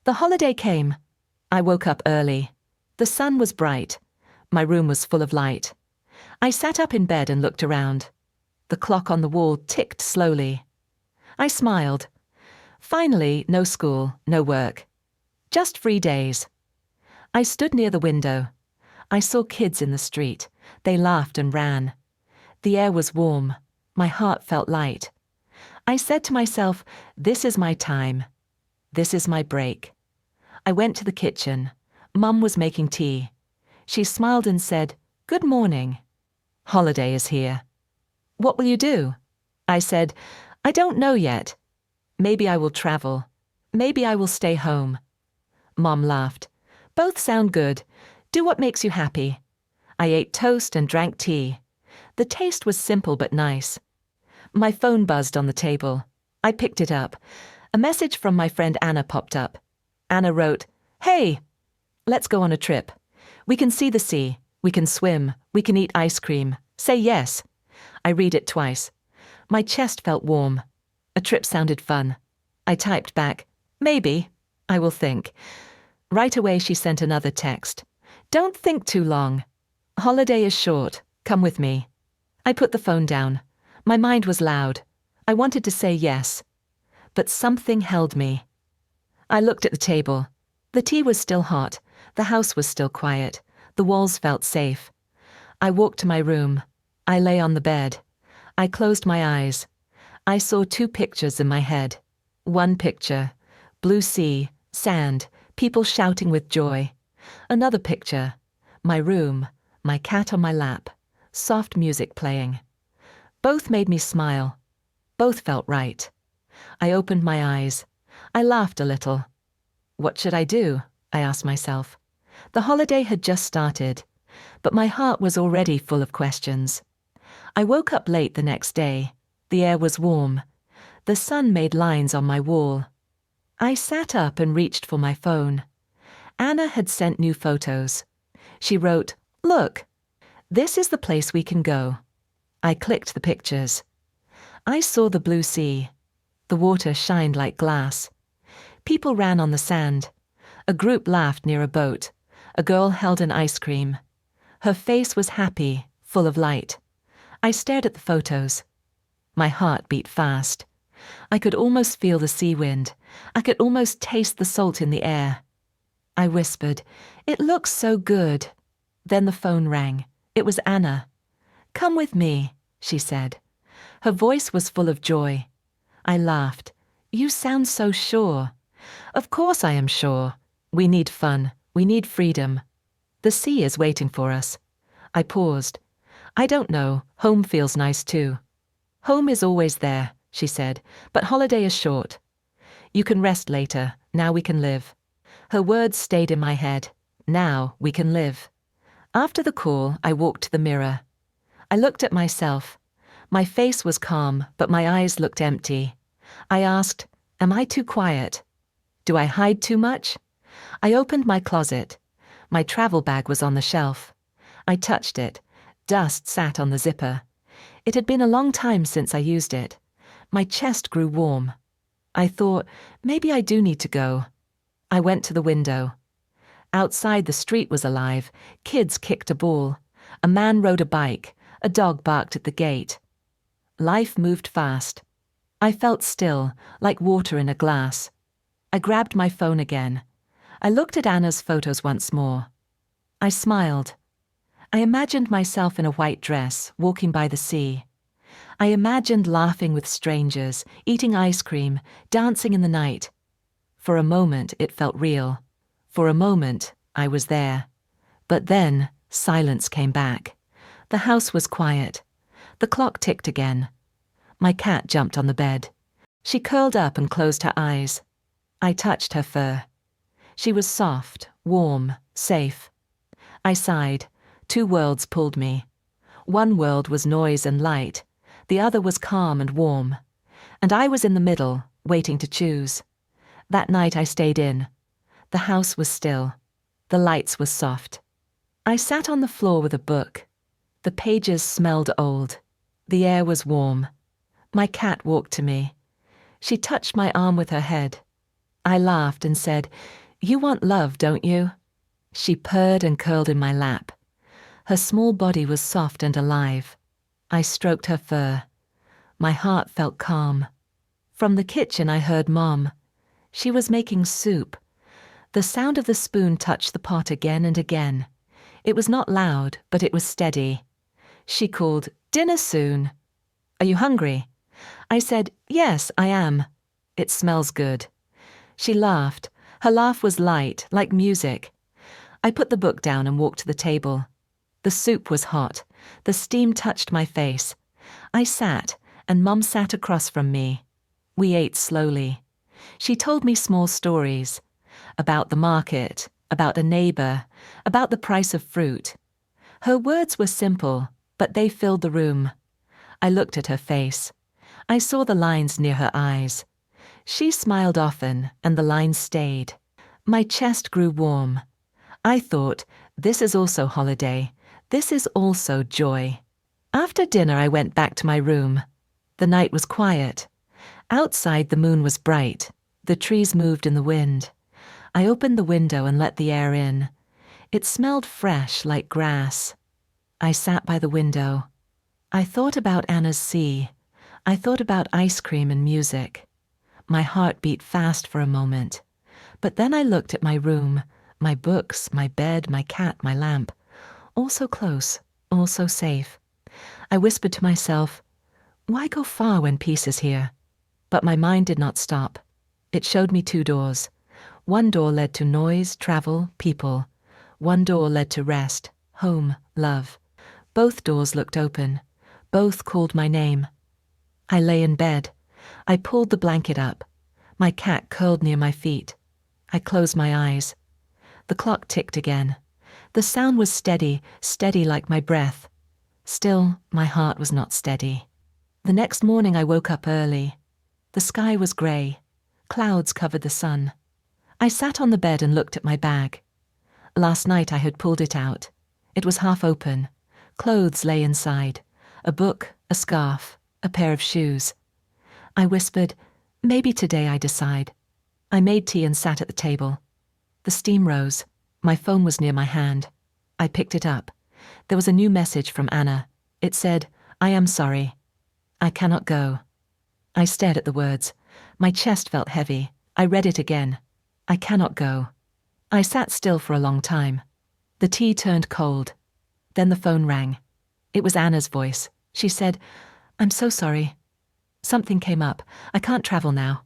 The holiday came. I woke up early. The sun was bright. My room was full of light. I sat up in bed and looked around. The clock on the wall ticked slowly. I smiled. Finally, no school, no work. Just free days. I stood near the window. I saw kids in the street. They laughed and ran. The air was warm. My heart felt light. I said to myself, this is my time. This is my break. I went to the kitchen. Mum was making tea. She smiled and said, "Good morning. Holiday is here. What will you do?" I said, "I don't know yet. Maybe I will travel. Maybe I will stay home." Mom laughed. "Both sound good. Do what makes you happy." I ate toast and drank tea. The taste was simple but nice. My phone buzzed on the table. I picked it up. A message from my friend Anna popped up. Anna wrote, "Hey, let's go on a trip. We can see the sea. We can swim. We can eat ice cream. Say yes." I read it twice. My chest felt warm. A trip sounded fun. I typed back, "Maybe. I will think." Right away she sent another text. "Don't think too long. Holiday is short. Come with me." I put the phone down. My mind was loud. I wanted to say yes. But something held me. I looked at the table. The tea was still hot. The house was still quiet. The walls felt safe. I walked to my room. I lay on the bed. I closed my eyes. I saw two pictures in my head. One picture, blue sea, sand, people shouting with joy. Another picture, my room, my cat on my lap, soft music playing. Both made me smile. Both felt right. I opened my eyes. I laughed a little. What should I do? I asked myself. The holiday had just started, but my heart was already full of questions. I woke up late the next day. The air was warm. The sun made lines on my wall. I sat up and reached for my phone. Anna had sent new photos. She wrote, "Look, this is the place we can go." I clicked the pictures. I saw the blue sea. The water shined like glass. People ran on the sand. A group laughed near a boat. A girl held an ice cream. Her face was happy, full of light. I stared at the photos. My heart beat fast. I could almost feel the sea wind. I could almost taste the salt in the air. I whispered, "It looks so good." Then the phone rang. It was Anna. "Come with me," she said. Her voice was full of joy. I laughed. "You sound so sure." "Of course I am sure. We need fun. We need freedom. The sea is waiting for us." I paused. "I don't know. Home feels nice too." "Home is always there," she said, "but holiday is short. You can rest later. Now we can live." Her words stayed in my head. Now we can live. After the call, I walked to the mirror. I looked at myself. My face was calm, but my eyes looked empty. I asked, "Am I too quiet? Do I hide too much?" I opened my closet. My travel bag was on the shelf. I touched it. Dust sat on the zipper. It had been a long time since I used it. My chest grew warm. I thought, maybe I do need to go. I went to the window. Outside, the street was alive. Kids kicked a ball. A man rode a bike. A dog barked at the gate. Life moved fast. I felt still, like water in a glass. I grabbed my phone again. I looked at Anna's photos once more. I smiled. I imagined myself in a white dress, walking by the sea. I imagined laughing with strangers, eating ice cream, dancing in the night. For a moment, it felt real. For a moment, I was there. But then, silence came back. The house was quiet. The clock ticked again. My cat jumped on the bed. She curled up and closed her eyes. I touched her fur. She was soft, warm, safe. I sighed. Two worlds pulled me. One world was noise and light. The other was calm and warm. And I was in the middle, waiting to choose. That night I stayed in. The house was still. The lights were soft. I sat on the floor with a book. The pages smelled old. The air was warm. My cat walked to me. She touched my arm with her head. I laughed and said, "You want love, don't you?" She purred and curled in my lap. Her small body was soft and alive. I stroked her fur. My heart felt calm. From the kitchen I heard Mom. She was making soup. The sound of the spoon touched the pot again and again. It was not loud, but it was steady. She called, "Dinner soon." "Are you hungry?" I said, "Yes, I am. It smells good." She laughed. Her laugh was light, like music. I put the book down and walked to the table. The soup was hot. The steam touched my face. I sat, and Mum sat across from me. We ate slowly. She told me small stories. About the market, about a neighbour, about the price of fruit. Her words were simple, but they filled the room. I looked at her face. I saw the lines near her eyes. She smiled often, and the lines stayed. My chest grew warm. I thought, this is also holiday. This is also joy. After dinner I went back to my room. The night was quiet. Outside the moon was bright. The trees moved in the wind. I opened the window and let the air in. It smelled fresh like grass. I sat by the window. I thought about Anna's sea. I thought about ice cream and music. My heart beat fast for a moment. But then I looked at my room, my books, my bed, my cat, my lamp. All so close, all so safe. I whispered to myself, why go far when peace is here? But my mind did not stop. It showed me 2 doors. One door led to noise, travel, people. One door led to rest, home, love. Both doors looked open. Both called my name. I lay in bed. I pulled the blanket up. My cat curled near my feet. I closed my eyes. The clock ticked again. The sound was steady, steady like my breath. Still, my heart was not steady. The next morning I woke up early. The sky was grey. Clouds covered the sun. I sat on the bed and looked at my bag. Last night I had pulled it out. It was half open. Clothes lay inside. A book, a scarf, a pair of shoes. I whispered, maybe today I decide. I made tea and sat at the table. The steam rose. My phone was near my hand. I picked it up. There was a new message from Anna. It said, I am sorry. I cannot go. I stared at the words. My chest felt heavy. I read it again. I cannot go. I sat still for a long time. The tea turned cold. Then the phone rang. It was Anna's voice. She said, I'm so sorry. Something came up. I can't travel now.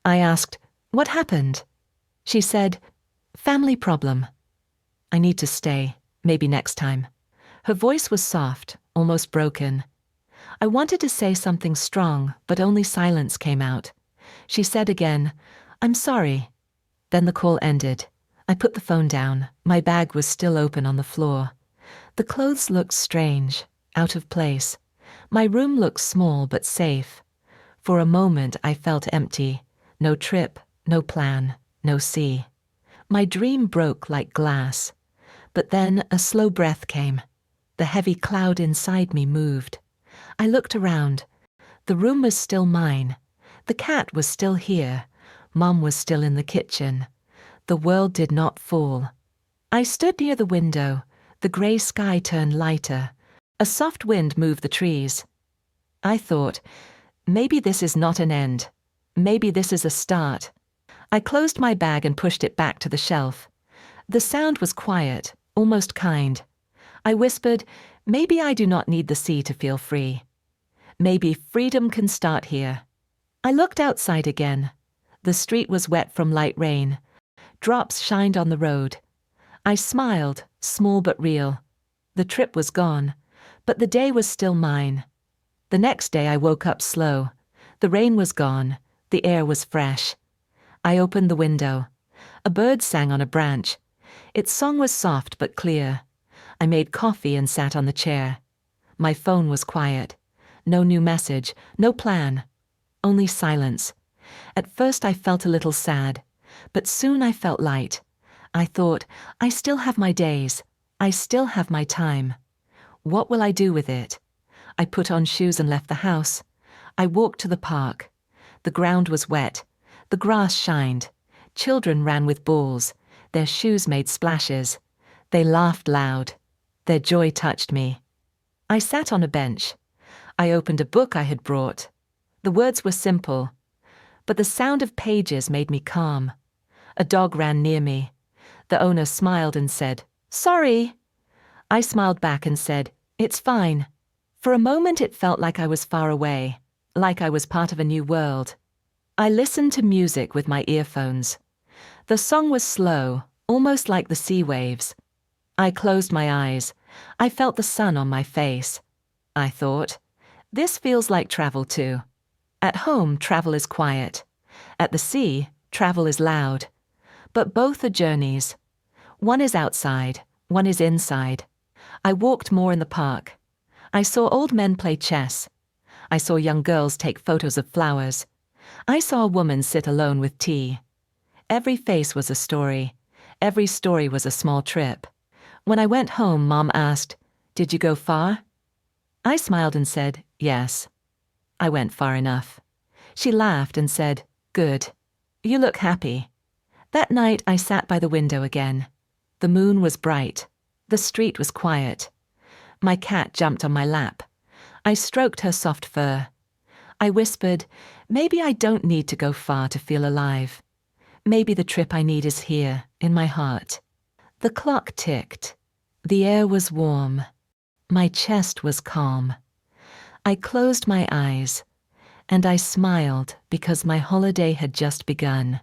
I asked, what happened? She said, family problem. I need to stay, maybe next time. Her voice was soft, almost broken. I wanted to say something strong, but only silence came out. She said again, I'm sorry. Then the call ended. I put the phone down. My bag was still open on the floor. The clothes looked strange, out of place. My room looked small but safe. For a moment I felt empty. No trip, no plan, no sea. My dream broke like glass. But then a slow breath came. The heavy cloud inside me moved. I looked around. The room was still mine. The cat was still here. Mom was still in the kitchen. The world did not fall. I stood near the window. The grey sky turned lighter. A soft wind moved the trees. I thought, maybe this is not an end. Maybe this is a start. I closed my bag and pushed it back to the shelf. The sound was quiet, almost kind. I whispered, maybe I do not need the sea to feel free. Maybe freedom can start here. I looked outside again. The street was wet from light rain. Drops shined on the road. I smiled, small but real. The trip was gone, but the day was still mine. The next day I woke up slow. The rain was gone. The air was fresh. I opened the window. A bird sang on a branch. Its song was soft but clear. I made coffee and sat on the chair. My phone was quiet. No new message, no plan. Only silence. At first I felt a little sad, but soon I felt light. I thought, I still have my days. I still have my time. What will I do with it? I put on shoes and left the house. I walked to the park. The ground was wet. The grass shined. Children ran with balls. Their shoes made splashes. They laughed loud. Their joy touched me. I sat on a bench. I opened a book I had brought. The words were simple, but the sound of pages made me calm. A dog ran near me. The owner smiled and said, "Sorry." I smiled back and said, "It's fine." For a moment it felt like I was far away, like I was part of a new world. I listened to music with my earphones. The song was slow, almost like the sea waves. I closed my eyes. I felt the sun on my face. I thought, this feels like travel too. At home, travel is quiet. At the sea, travel is loud. But both are journeys. One is outside, one is inside. I walked more in the park. I saw old men play chess. I saw young girls take photos of flowers. I saw a woman sit alone with tea. Every face was a story. Every story was a small trip. When I went home, Mom asked, "Did you go far?" I smiled and said, "Yes." I went far enough. She laughed and said, "Good. You look happy." That night I sat by the window again. The moon was bright. The street was quiet. My cat jumped on my lap. I stroked her soft fur. I whispered, maybe I don't need to go far to feel alive. Maybe the trip I need is here, in my heart. The clock ticked. The air was warm. My chest was calm. I closed my eyes, and I smiled because my holiday had just begun.